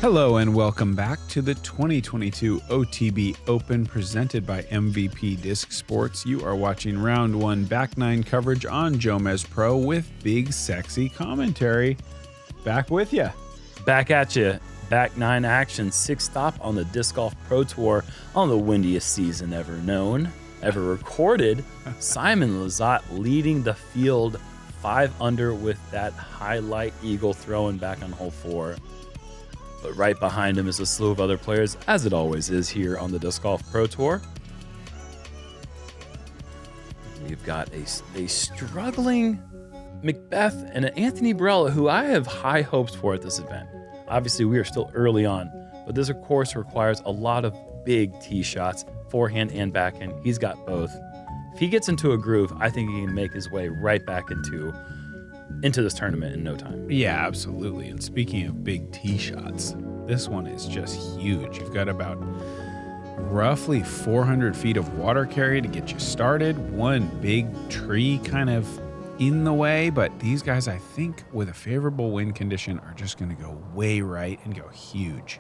Hello and welcome back to the 2022 OTB Open presented by MVP Disc Sports. You are watching round one back nine coverage on JomezPro with BigSexy commentary. Back with you. Back at you. Back nine action, sixth stop on the Disc Golf Pro Tour on the windiest season ever known, ever recorded. Simon Lizotte leading the field 5 under with that highlight eagle throwing back on hole 4. But right behind him is a slew of other players, as it always is here on the Disc Golf Pro Tour. We've got a struggling McBeth and an Anthony Barela, who I have high hopes for at this event. Obviously, we are still early on, but this course requires a lot of big tee shots, forehand and backhand. He's got both. If he gets into a groove, I think he can make his way right back into this tournament in no time. Yeah, absolutely. And speaking of big tee shots, this one is just huge. You've got about roughly 400 feet of water carry to get you started. One big tree kind of in the way, but these guys, I think, with a favorable wind condition, are just going to go way right and go huge.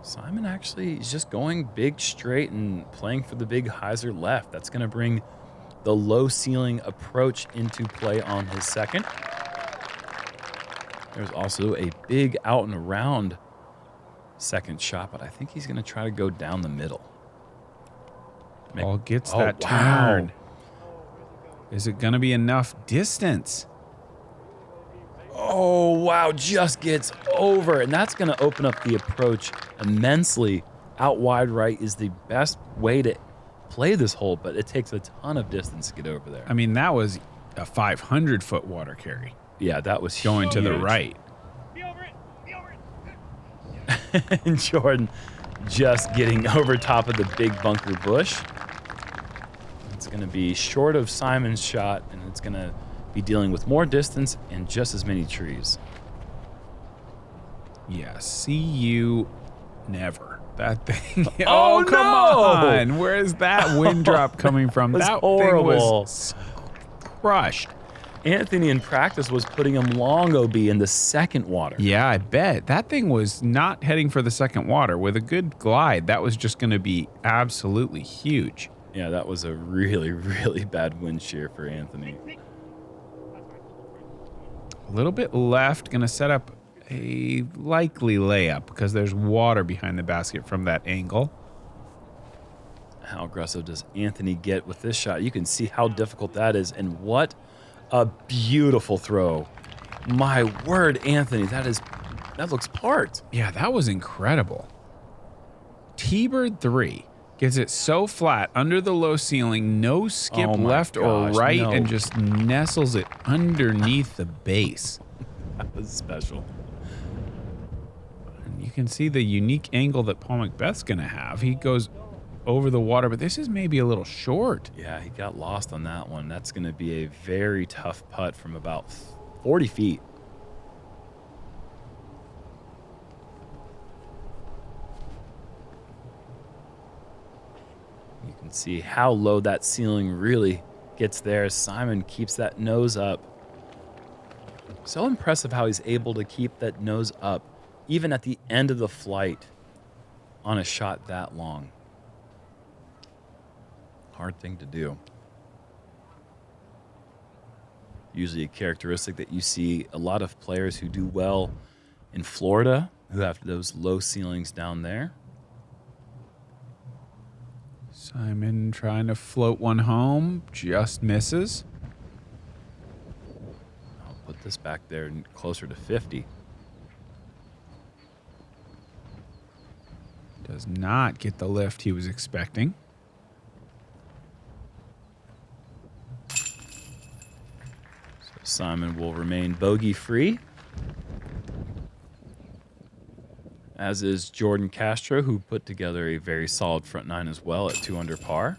Simon actually is just going big straight and playing for the big hyzer left. That's going to bring the low ceiling approach into play on his second. There's also a big out and around second shot, but I think he's going to try to go down the middle. Ball gets that turn. Is it going to be enough distance? Oh, wow, just gets over. And that's going to open up the approach immensely. Out wide right is the best way to play this hole, but it takes a ton of distance to get over there. I mean, that was a 500-foot water carry. Yeah, that was going huge. To the right. Be over it. Be over it. And Jordan just getting over top of the big bunker bush. It's going to be short of Simon's shot, and it's going to be dealing with more distance and just as many trees. Yeah, see you never. That thing. Oh, come no! on. Where's that wind drop coming from? That That horrible. thing was crushed. Anthony in practice was putting him long OB in the second water. Yeah, I bet. That thing was not heading for the second water. With a good glide, that was just going to be absolutely huge. Yeah, that was a really, really bad wind shear for Anthony. A little bit left. Going to set up a likely layup because there's water behind the basket from that angle. How aggressive does Anthony get with this shot? You can see how difficult that is, and what a beautiful throw. My word, Anthony, that looks parked. Yeah, that was incredible. T-Bird 3 gets it so flat under the low ceiling, no skip left or right, and just nestles it underneath the base. That was special. And you can see the unique angle that Paul McBeth's going to have. He goes over the water, but this is maybe a little short. Yeah, he got lost on that one. That's going to be a very tough putt from about 40 feet. You can see how low that ceiling really gets there. Simon keeps that nose up. So impressive how he's able to keep that nose up even at the end of the flight on a shot that long. Hard thing to do. Usually a characteristic that you see a lot of players who do well in Florida, who have those low ceilings down there. Simon trying to float one home, just misses. I'll put this back there closer to 50. Does not get the lift he was expecting. Simon will remain bogey-free, as is Jordan Castro, who put together a very solid front nine as well at 2 under par.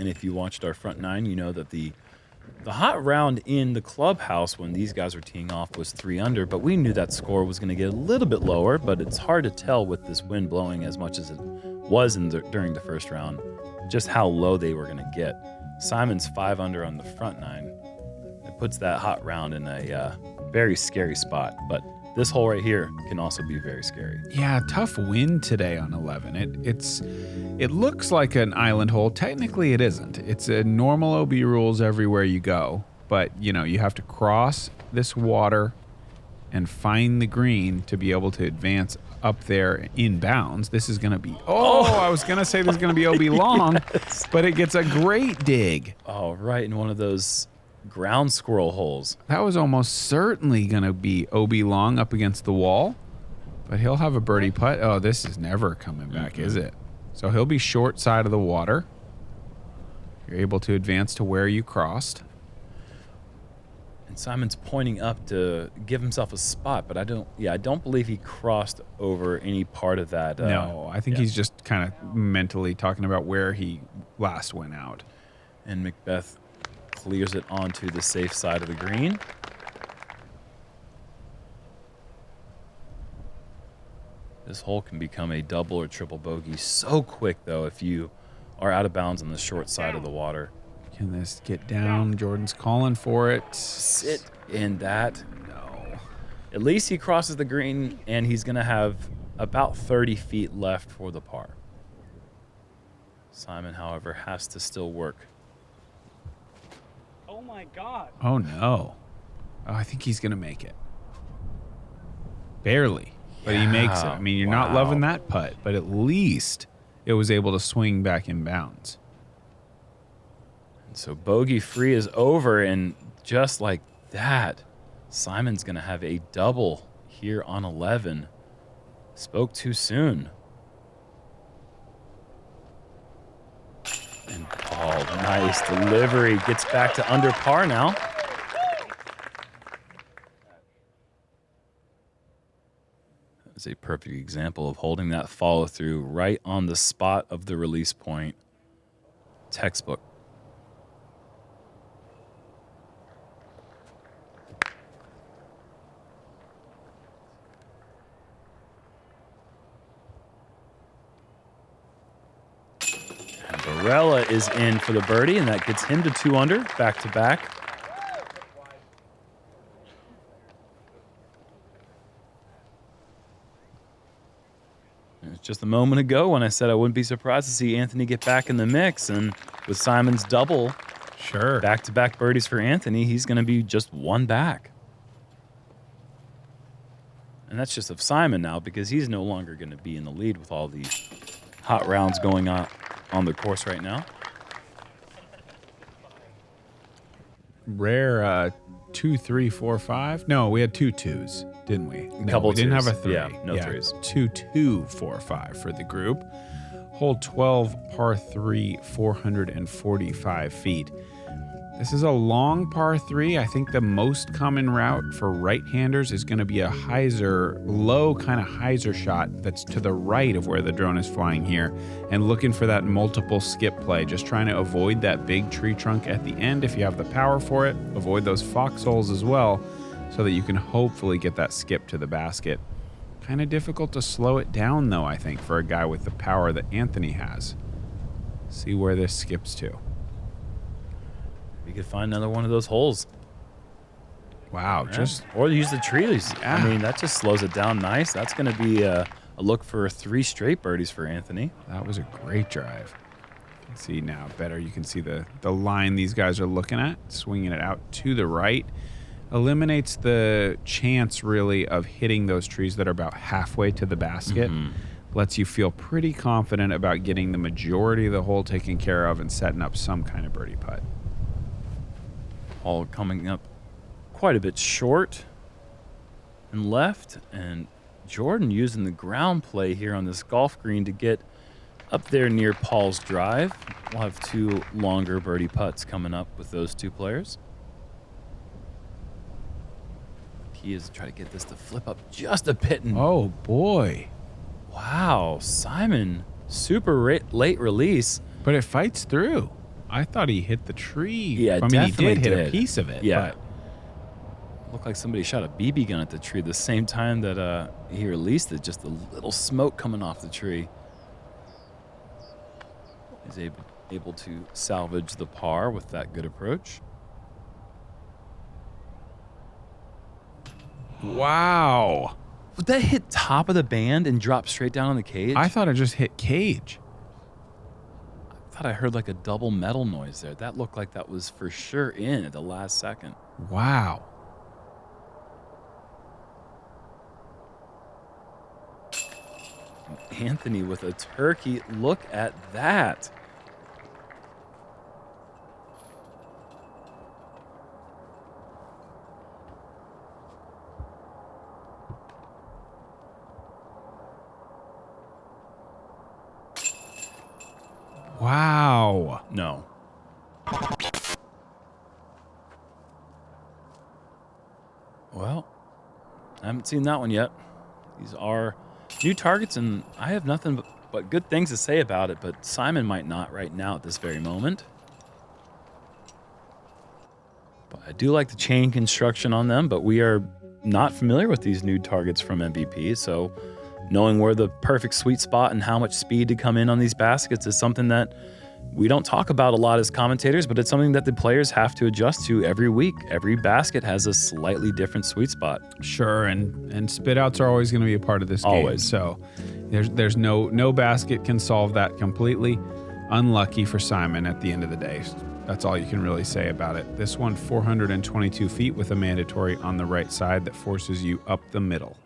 And if you watched our front nine, you know that the hot round in the clubhouse when these guys were teeing off was 3 under, but we knew that score was going to get a little bit lower, but it's hard to tell with this wind blowing as much as it was during the first round, just how low they were going to get. Simon's 5 under on the front 9. It puts that hot round in a very scary spot, but this hole right here can also be very scary. Yeah, tough wind today on 11. It looks like an island hole. Technically, it isn't. It's a normal OB rules everywhere you go, but you have to cross this water and find the green to be able to advance up there in bounds. This is going to be, I was going to say this is going to be OB long, Yes. but it gets a great dig. Oh, right in one of those ground squirrel holes. That was almost certainly going to be OB long up against the wall, but he'll have a birdie putt. Oh, this is never coming back, is it? So he'll be short side of the water. You're able to advance to where you crossed. And Simon's pointing up to give himself a spot, but I don't believe he crossed over any part of that. No, I think he's just kind of mentally talking about where he last went out. And McBeth clears it onto the safe side of the green. This hole can become a double or triple bogey so quick, though, if you are out of bounds on the short side of the water. Can this get down? Jordan's calling for it. Sit in that. No. At least he crosses the green, and he's going to have about 30 feet left for the par. Simon, however, has to still work. Oh my God. Oh, no. Oh, I think he's going to make it. Barely, but he makes it. I mean, you're not loving that putt, but at least it was able to swing back in bounds. And so bogey free is over, and just like that, Simon's going to have a double here on 11. Spoke too soon. And nice delivery. Gets back to under par now. That was a perfect example of holding that follow through right on the spot of the release point. Textbook. Barela is in for the birdie, and that gets him to 2 under, back to back. It was just a moment ago when I said I wouldn't be surprised to see Anthony get back in the mix, and with Simon's double, back-to-back birdies for Anthony, he's going to be just 1 back. And that's just of Simon now, because he's no longer going to be in the lead with all these hot rounds going on the course right now. Rare 2, 3, 4, 5. No, we had 2 2s, didn't we? No, Couple we didn't twos. have a 3. Yeah, no threes. 2, 2, 4, 5 for the group. Hole 12, par 3, 445 feet. This is a long par 3. I think the most common route for right-handers is going to be a hyzer, low kind of hyzer shot that's to the right of where the drone is flying here, and looking for that multiple skip play, just trying to avoid that big tree trunk at the end if you have the power for it. Avoid those foxholes as well so that you can hopefully get that skip to the basket. Kind of difficult to slow it down, though, I think, for a guy with the power that Anthony has. See where this skips to. We could find another one of those holes. Wow, just... Or use the trees. Yeah. I mean, that just slows it down nice. That's going to be a look for 3 straight birdies for Anthony. That was a great drive. You can see now better. You can see the line these guys are looking at, swinging it out to the right. Eliminates the chance, really, of hitting those trees that are about halfway to the basket. Lets you feel pretty confident about getting the majority of the hole taken care of and setting up some kind of birdie putt. All coming up quite a bit short and left, and Jordan using the ground play here on this golf green to get up there near Paul's drive. We'll have 2 longer birdie putts coming up with those 2 players. Key is to try to get this to flip up just a bit. And Oh, boy. wow, Simon, super late release. But it fights through. I thought he hit the tree. Yeah, I mean, he definitely did hit a did. piece of it. Yeah. But Looked like somebody shot a BB gun at the tree the same time that he released it. Just a little smoke coming off the tree. He's able to salvage the par with that good approach. Wow. Would that hit top of the band and drop straight down on the cage? I thought it just hit cage. I thought I heard like a double metal noise there. That looked like that was for sure in at the last second. Wow. Anthony with a turkey. Look at that. Wow. No. Well, I haven't seen that one yet. These are new targets, and I have nothing but good things to say about it, but Simon might not right now at this very moment. But I do like the chain construction on them, but we are not familiar with these new targets from MVP, so knowing where the perfect sweet spot and how much speed to come in on these baskets is something that we don't talk about a lot as commentators, but it's something that the players have to adjust to every week. Every basket has a slightly different sweet spot. Sure, and spit outs are always going to be a part of this game. Always. So there's no basket can solve that completely. Unlucky for Simon at the end of the day. That's all you can really say about it. This one, 422 feet with a mandatory on the right side that forces you up the middle.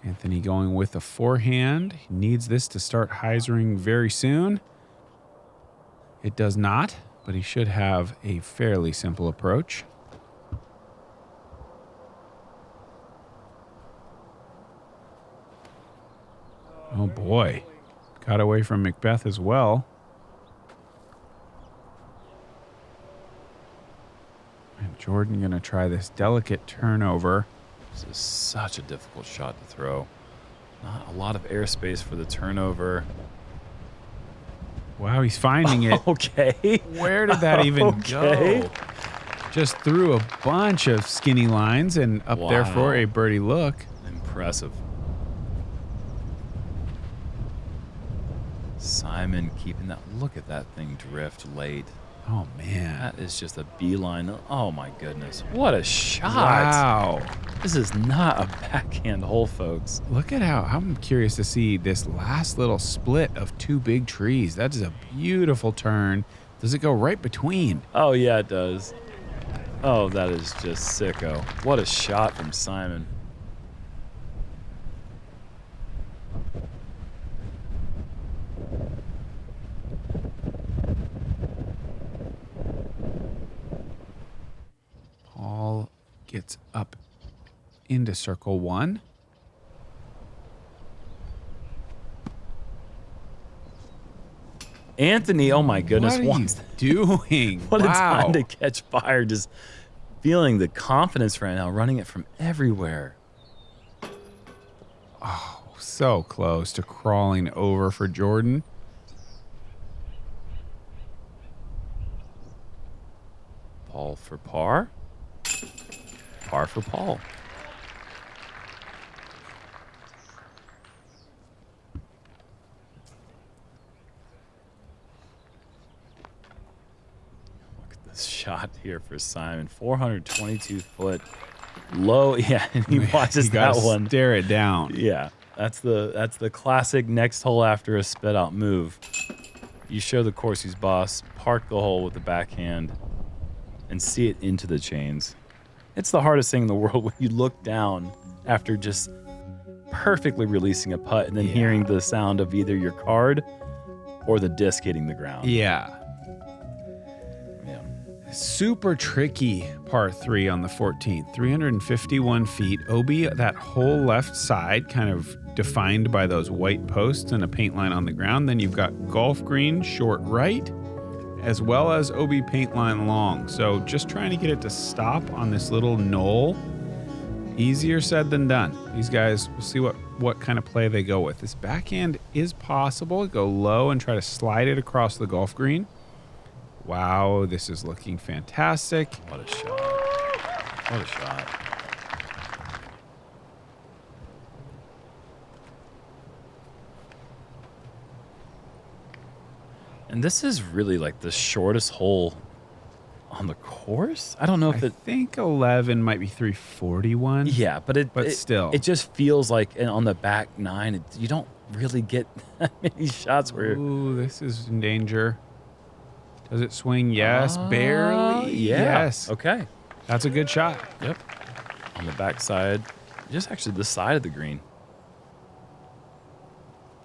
Anthony going with a forehand. He needs this to start hyzering very soon. It does not, but he should have a fairly simple approach. Oh boy. Got away from McBeth as well. And Jordan going to try this delicate turnover. This is such a difficult shot to throw. Not a lot of airspace for the turnover. Wow, he's finding it. Okay. Where did that even Okay. go? Just threw a bunch of skinny lines and up there for Wow. a birdie look. Impressive. Simon keeping that. Look at that thing drift late. Oh, man. That is just a beeline. Oh, my goodness. What a shot. Wow. This is not a backhand hole, folks. Look at how I'm curious to see this last little split of two big trees. That is a beautiful turn. Does it go right between? Oh, yeah, it does. Oh, that is just sicko. What a shot from Simon. Paul gets up into circle one. Anthony, oh my goodness. What are you doing? What a Wow. time to catch fire. Just feeling the confidence right now, running it from everywhere. So close to crawling over for Jordan. Paul for par. Par for Paul. Look at this shot here for Simon. 422 foot low. Yeah, and he watches You gotta that one. Stare it down. Yeah, that's the classic next hole after a spit out move. You show the course boss, park the hole with the backhand, and see it into the chains. It's the hardest thing in the world when you look down after just perfectly releasing a putt and then hearing the sound of either your card or the disc hitting the ground. Yeah. Yeah. Super tricky par 3 on the 14th. 351 feet. OB, that whole left side kind of defined by those white posts and a paint line on the ground. Then you've got golf green short right, as well as OB paint line long. So just trying to get it to stop on this little knoll. Easier said than done. These guys, we'll see what kind of play they go with. This backhand is possible. Go low and try to slide it across the golf green. Wow, this is looking fantastic. What a shot. What a shot. And this is really like the shortest hole on the course. I don't know if I think 11 might be 341. Yeah, but still. it just feels like on the back nine, you don't really get that many shots where. Ooh, this is in danger. Does it swing? Yes, barely. Yeah. Yes. Okay. That's a good shot. Yep. On the back side, just actually the side of the green.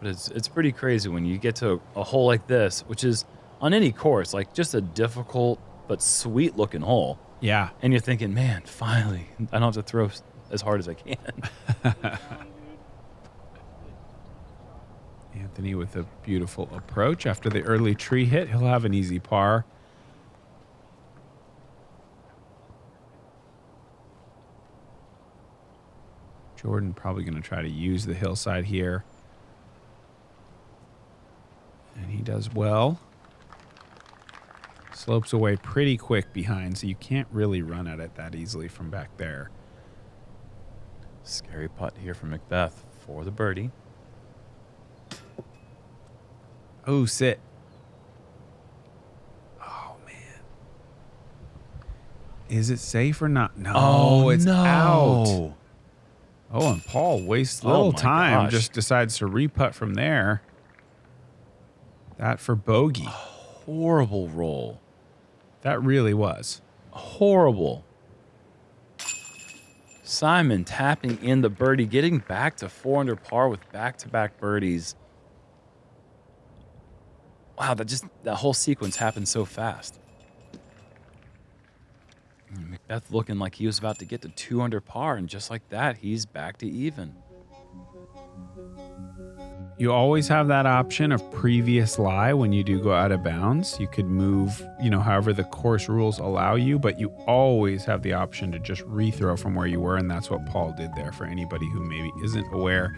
But it's pretty crazy when you get to a hole like this, which is on any course, like just a difficult but sweet looking hole. Yeah. And you're thinking, man, finally, I don't have to throw as hard as I can. Anthony with a beautiful approach. After the early tree hit, he'll have an easy par. Jordan probably going to try to use the hillside here. And he does well. Slopes away pretty quick behind, so you can't really run at it that easily from back there. Scary putt here from McBeth for the birdie. Oh, sit. Oh, man. Is it safe or not? No, it's out. Oh, and Paul wastes little time, gosh. just decides to re-putt from there. That for bogey. Horrible roll. That really was. Horrible. Simon tapping in the birdie, getting back to 4 under par with back-to-back birdies. Wow, that whole sequence happened so fast. McBeth looking like he was about to get to 2 under par, and just like that, he's back to even. You always have that option of previous lie when you do go out of bounds. You could move, however the course rules allow you, but you always have the option to just rethrow from where you were, and that's what Paul did there for anybody who maybe isn't aware.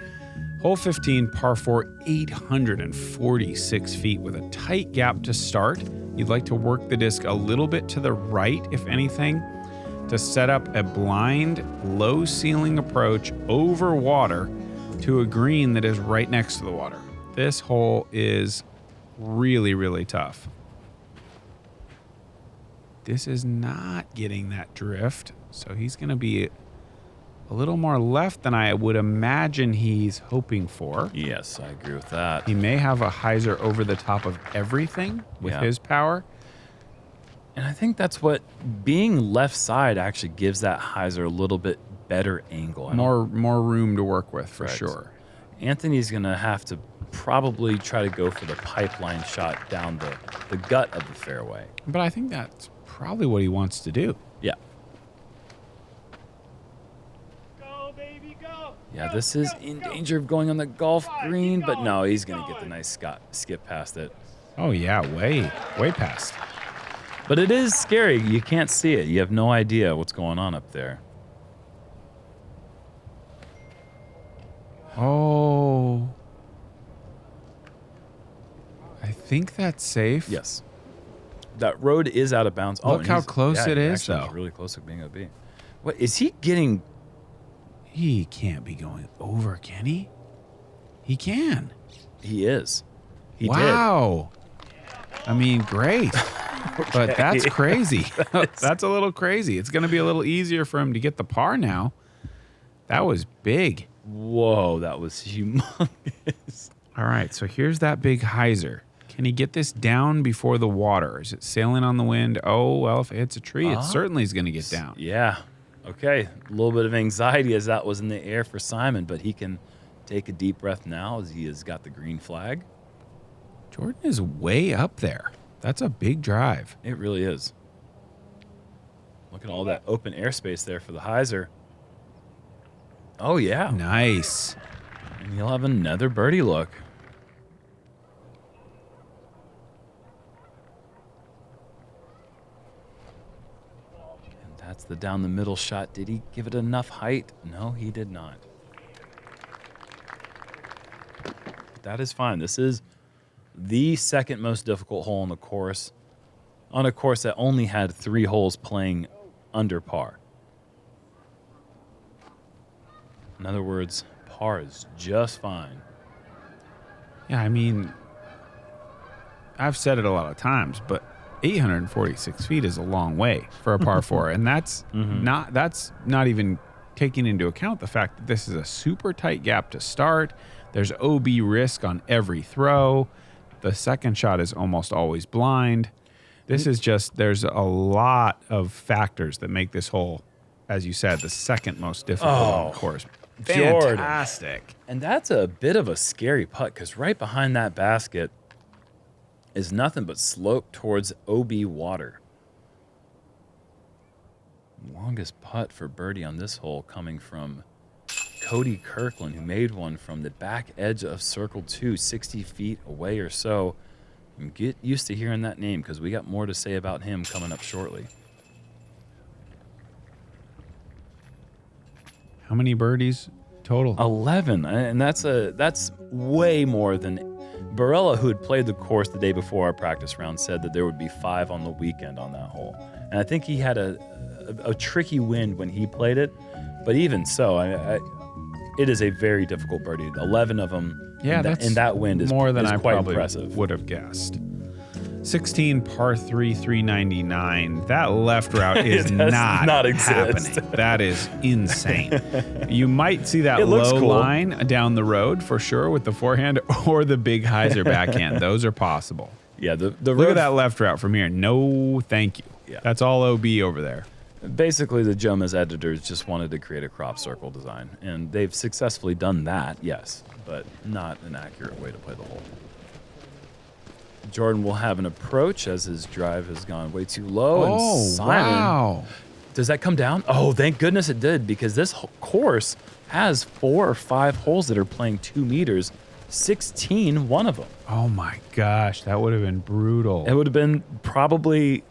Hole 15, par 4, 846 feet with a tight gap to start. You'd like to work the disc a little bit to the right, if anything, to set up a blind, low ceiling approach over water to a green that is right next to the water. This hole is really, really tough. This is not getting that drift, so he's going to be a little more left than I would imagine he's hoping for. Yes, I agree with that. He may have a hyzer over the top of everything with his power. And I think that's what being left side actually gives that hyzer a little bit better angle. More room to work with for sure. Anthony's going to have to probably try to go for the pipeline shot down the gut of the fairway. But I think that's probably what he wants to do. Yeah. Go, baby, go. Yeah, this is in danger of going on the golf green, but no, he's going to get the nice skip past it. Oh, yeah, way past. But it is scary. You can't see it. You have no idea what's going on up there. Oh. I think that's safe. Yes. That road is out of bounds. Look how close it is, though. It's really close to being OB. What is he getting? He can't be going over, can he? He can. He is. He wow. I mean, great. But that's crazy. That's a little crazy. It's going to be a little easier for him to get the par now. That was big. Whoa, that was humongous. All right, so here's that big hyzer. Can he get this down before the water? Is it sailing on the wind? Oh, well, if it hits a tree, it certainly is going to get down. Yeah. Okay. A little bit of anxiety as that was in the air for Simon, but he can take a deep breath now as he has got the green flag. Jordan is way up there. That's a big drive. It really is. Look at all that open airspace there for the hyzer. Oh, yeah. Nice. And he'll have another birdie look. And that's the down the middle shot. Did he give it enough height? No, he did not. But that is fine. This is the second most difficult hole on the course, on a course that only had 3 holes playing under par. In other words, par is just fine. Yeah, I mean, I've said it a lot of times, but 846 feet is a long way for a par 4, and that's not even taking into account the fact that this is a super tight gap to start. There's OB risk on every throw. The second shot is almost always blind. This is just, there's a lot of factors that make this hole, as you said, the second most difficult on the course. Fantastic. Jordan. And that's a bit of a scary putt because right behind that basket is nothing but slope towards OB water. Longest putt for birdie on this hole coming from Cody Kirkland, who made one from the back edge of circle 2, 60 feet away or so. And get used to hearing that name because we got more to say about him coming up shortly. How many birdies total? 11, and that's way more than Barela, who had played the course the day before our practice round, said that there would be 5 on the weekend on that hole. And I think he had a tricky wind when he played it, but even so, it is a very difficult birdie. 11 of them. Yeah, in that wind is more than I quite probably impressive. Would have guessed. 16 par 3, 399. That left route is not happening. That is insane. You might see that low line down the road for sure with the forehand or the big hyzer backhand. Those are possible. Yeah, look at that left route from here. No, thank you. Yeah. That's all OB over there. Basically, the Jomez editors just wanted to create a crop circle design, and they've successfully done that, yes, but not an accurate way to play the hole. Jordan will have an approach as his drive has gone way too low. Oh, and Simon, wow. Does that come down? Oh, thank goodness it did, because this course has 4 or 5 holes that are playing 2 meters, 16 one of them. Oh, my gosh. That would have been brutal. It would have been probably,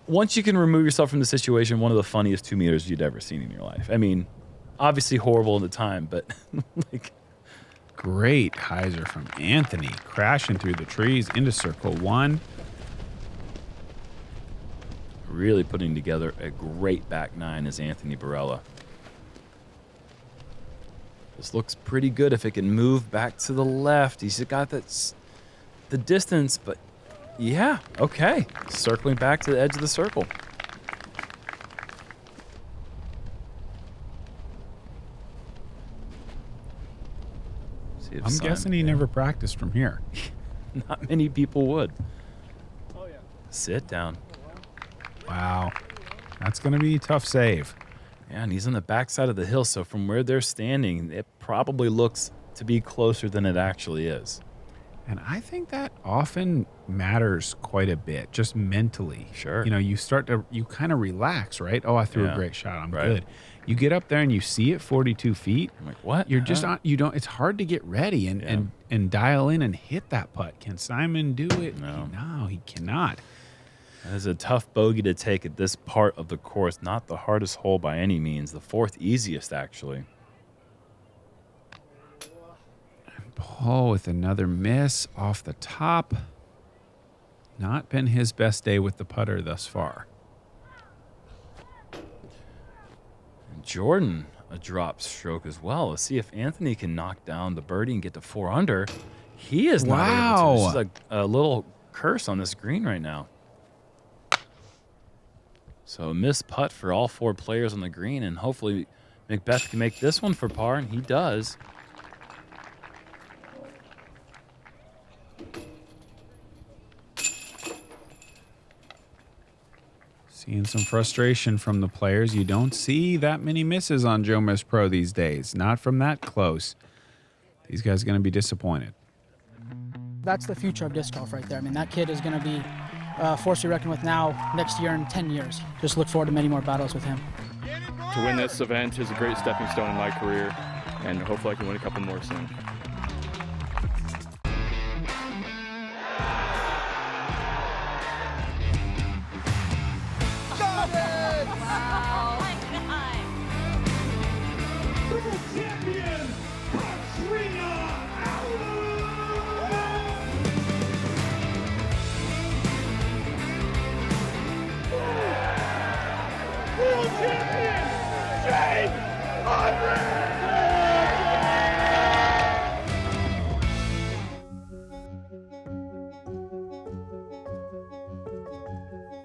once you can remove yourself from the situation, one of the funniest 2 meters you'd ever seen in your life. I mean, obviously horrible at the time, but like... Great hyzer from Anthony, crashing through the trees into circle 1. Really putting together a great back 9 is Anthony Barela. This looks pretty good if it can move back to the left. He's got the distance, but yeah, okay. Circling back to the edge of the circle. I'm guessing he never practiced from here. Not many people would. Oh, yeah. Sit down. Wow. That's going to be a tough save. Yeah, and he's on the backside of the hill, so from where they're standing, it probably looks to be closer than it actually is. And I think that often matters quite a bit, just mentally. Sure. You know, you kind of relax, right? Oh, I threw a great shot. I'm good. You get up there and you see it 42 feet. I'm like, what? You're just not, it's hard to get ready and dial in and hit that putt. Can Simon do it? No, he cannot. That is a tough bogey to take at this part of the course. Not the hardest hole by any means. The 4th easiest, actually. And Paul with another miss off the top. Not been his best day with the putter thus far. Jordan, a drop stroke as well. Let's see if Anthony can knock down the birdie and get to 4 under. He is not able to. This is like a little curse on this green right now. So a missed putt for all 4 players on the green, and hopefully McBeth can make this one for par, and he does. Seeing some frustration from the players. You don't see that many misses on JomezPro these days. Not from that close. These guys are going to be disappointed. That's the future of disc golf right there. I mean, that kid is going to be a force to be reckoned with now, next year, and 10 years. Just look forward to many more battles with him. To win this event is a great stepping stone in my career, and hopefully I can win a couple more soon.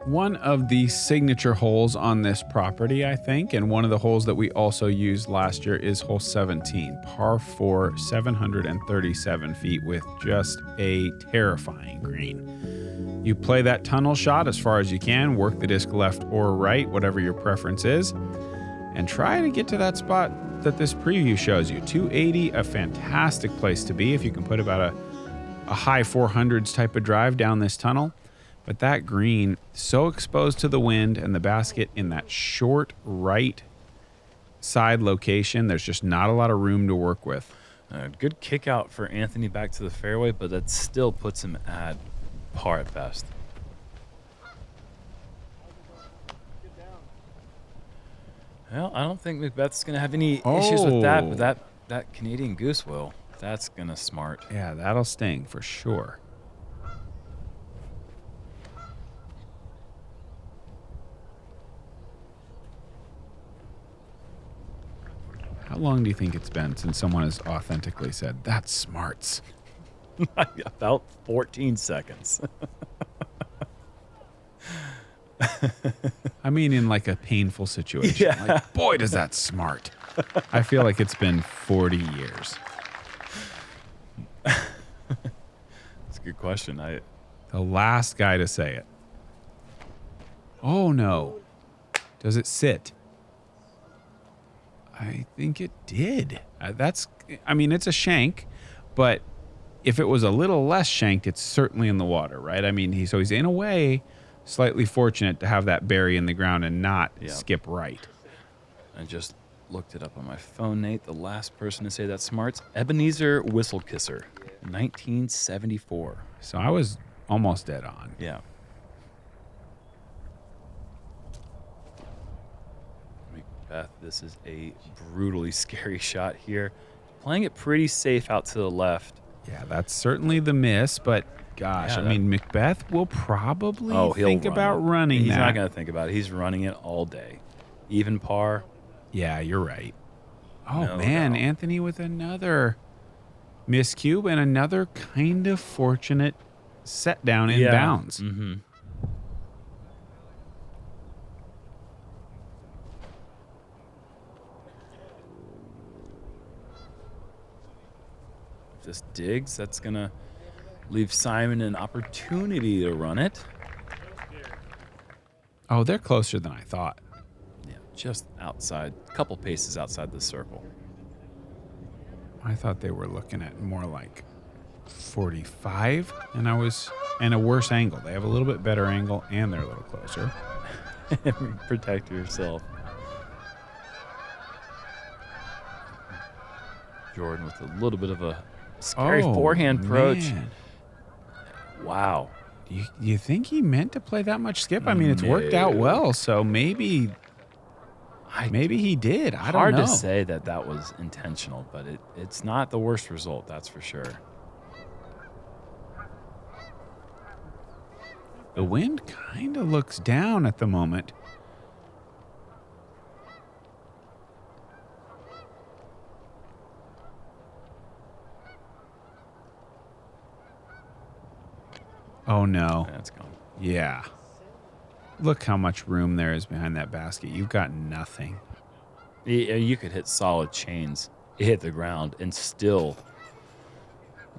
One of the signature holes on this property, I think, and one of the holes that we also used last year is hole 17, par 4, 737 feet with just a terrifying green. You play that tunnel shot as far as you can, work the disc left or right, whatever your preference is, and try to get to that spot that this preview shows you. 280, a fantastic place to be if you can put about a high 400s type of drive down this tunnel. But that green, so exposed to the wind and the basket in that short right side location, there's just not a lot of room to work with. Good kick out for Anthony back to the fairway, but that still puts him at par at best. Well, I don't think McBeth's going to have any issues with that, but that Canadian Goose will. That's going to smart. Yeah, that'll sting for sure. How long do you think it's been since someone has authentically said, "That's smarts"? About 14 seconds. I mean, in like a painful situation. Yeah. Like, boy, does that smart. I feel like it's been 40 years. That's a good question. The last guy to say it. Oh, no. Does it sit? I think it did. I mean, it's a shank, but if it was a little less shanked, it's certainly in the water, right? I mean, he's in a way slightly fortunate to have that bury in the ground and not skip right. I just looked it up on my phone, Nate. The last person to say that smarts, Ebenezer Whistlecisser, 1974. So I was almost dead on. Yeah. McBeth, this is a brutally scary shot here. Playing it pretty safe out to the left. Yeah, that's certainly the miss, but gosh, Yeah, I mean, McBeth will probably he'll think run about it. running He's that. not going to think about it. He's running it all day. Even par. Yeah, you're right. Oh, No man, doubt. Anthony with another miscue and another kind of fortunate set down in bounds. Mm-hmm. If this digs, that's going to leave Simon an opportunity to run it. Oh, they're closer than I thought. Yeah, just outside, a couple paces outside the circle. I thought they were looking at more like 45, and a worse angle. They have a little bit better angle, and they're a little closer. Protect yourself. Jordan with a little bit of a scary forehand approach. Man. Wow. You think he meant to play that much skip? I mean, it's worked out well, so maybe he did. I don't know. Hard to say that was intentional, but it's not the worst result, that's for sure. The wind kind of looks down at the moment. Oh, no. That's gone. Yeah. Look how much room there is behind that basket. You've got nothing. You could hit solid chains, hit the ground, and still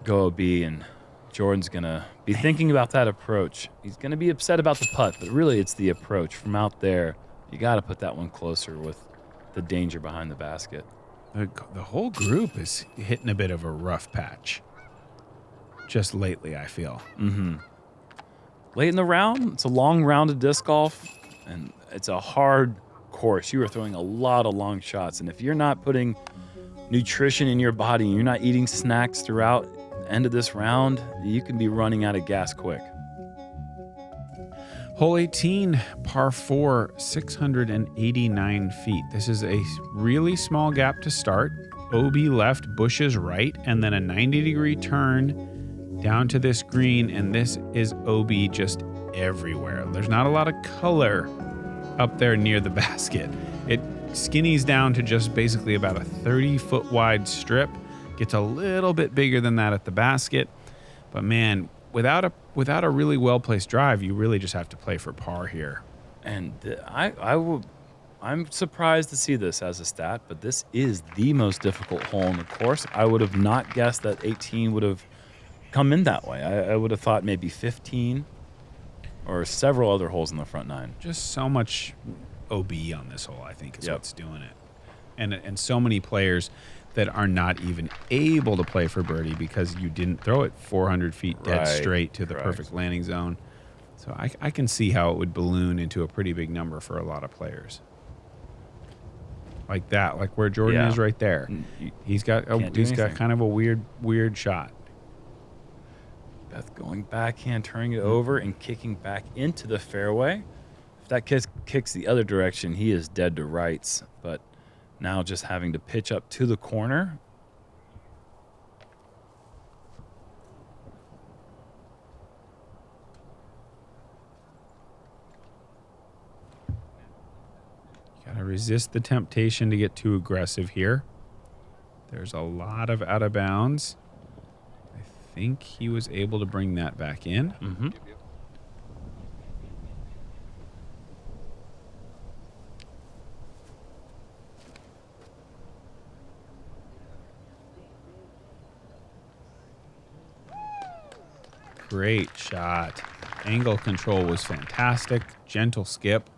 go OB, and Jordan's going to be thinking about that approach. He's going to be upset about the putt, but really it's the approach. From out there, you got to put that one closer with the danger behind the basket. The whole group is hitting a bit of a rough patch. Just lately, I feel. Mm-hmm. Late in the round, it's a long round of disc golf, and it's a hard course. You are throwing a lot of long shots, and if you're not putting nutrition in your body and you're not eating snacks throughout the end of this round, you can be running out of gas quick. Hole 18, par 4, 689 feet. This is a really small gap to start. OB left, bushes right, and then a 90-degree turn down to this green, and this is OB just everywhere. There's not a lot of color up there near the basket. It skinnies down to just basically about a 30-foot wide strip. Gets a little bit bigger than that at the basket. But man, without a really well-placed drive, you really just have to play for par here. And I'm surprised to see this as a stat, but this is the most difficult hole in the course. I would have not guessed that 18 would have come in that way. I would have thought maybe 15 or several other holes in the front nine. Just so much OB on this hole, I think, is what's doing it. And so many players that are not even able to play for birdie because you didn't throw it 400 feet dead straight to the perfect landing zone. So I can see how it would balloon into a pretty big number for a lot of players. Like that, like where Jordan is right there. He's got kind of a weird shot. Beth going backhand, turning it over and kicking back into the fairway. If that kicks the other direction, he is dead to rights. But now just having to pitch up to the corner. Got to resist the temptation to get too aggressive here. There's a lot of out of bounds. I think he was able to bring that back in. Mm-hmm. Great shot. Angle control was fantastic. Gentle skip.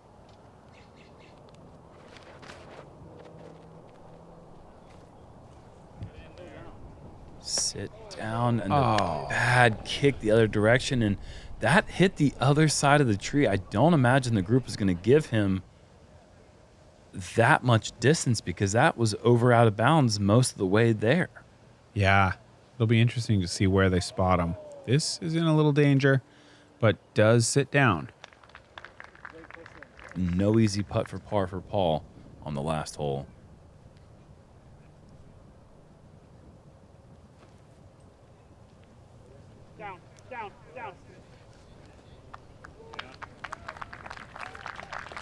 Sit down and a bad kick the other direction, and that hit the other side of the tree. I don't imagine the group is going to give him that much distance because that was over out of bounds most of the way there. Yeah, it'll be interesting to see where they spot him. This is in a little danger, but does sit down. No easy putt for par for Paul on the last hole. Down.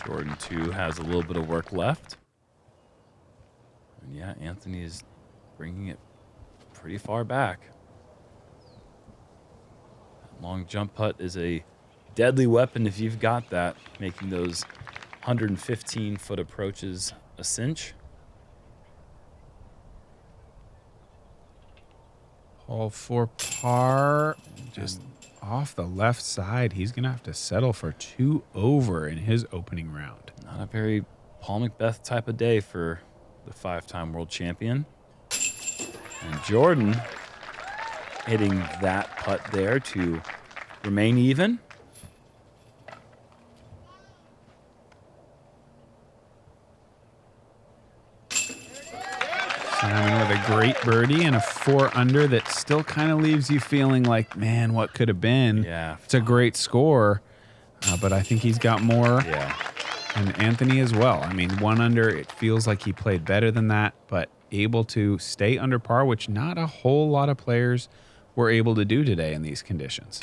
Jordan, too, has a little bit of work left. And yeah, Anthony is bringing it pretty far back. That long jump putt is a deadly weapon if you've got that, making those 115-foot approaches a cinch. Hole for par, just off the left side. He's going to have to settle for 2 over in his opening round. Not a very Paul McBeth type of day for the 5-time world champion. And Jordan hitting that putt there to remain even. Simon with a great birdie and a 4 under that still kind of leaves you feeling like, man, what could have been? Yeah. It's a great score, but I think he's got more. Yeah. And Anthony as well. I mean, 1 under, it feels like he played better than that, but able to stay under par, which not a whole lot of players were able to do today in these conditions.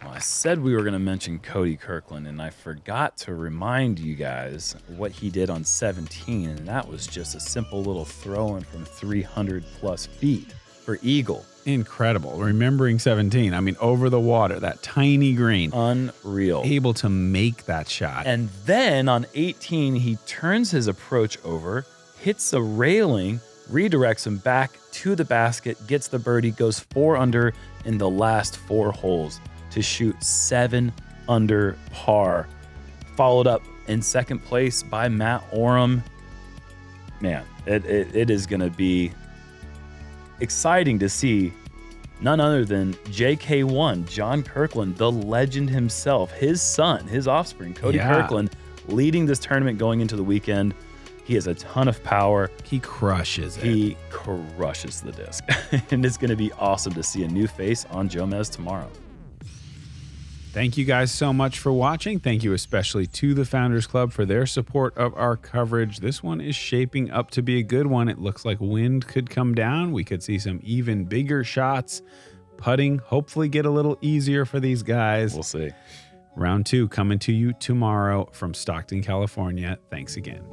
I said we were going to mention Cody Kirkland, and I forgot to remind you guys what he did on 17, and that was just a simple little throw-in from 300-plus feet for eagle. Incredible. Remembering 17, I mean, over the water, that tiny green. Unreal. Able to make that shot. And then on 18, he turns his approach over, hits the railing, redirects him back to the basket, gets the birdie, goes 4 under in the last 4 holes to shoot 7 under par. Followed up in second place by Matt Oram. Man, it is going to be exciting to see none other than JK1, John Kirkland, the legend himself, his son, his offspring, Cody Kirkland, leading this tournament going into the weekend. He has a ton of power. He crushes it. He crushes the disc. And it's going to be awesome to see a new face on Jomez tomorrow. Thank you guys so much for watching. Thank you especially to the Founders Club for their support of our coverage. This one is shaping up to be a good one. It looks like wind could come down. We could see some even bigger shots. Putting hopefully get a little easier for these guys. We'll see. Round 2 coming to you tomorrow from Stockton, California. Thanks again.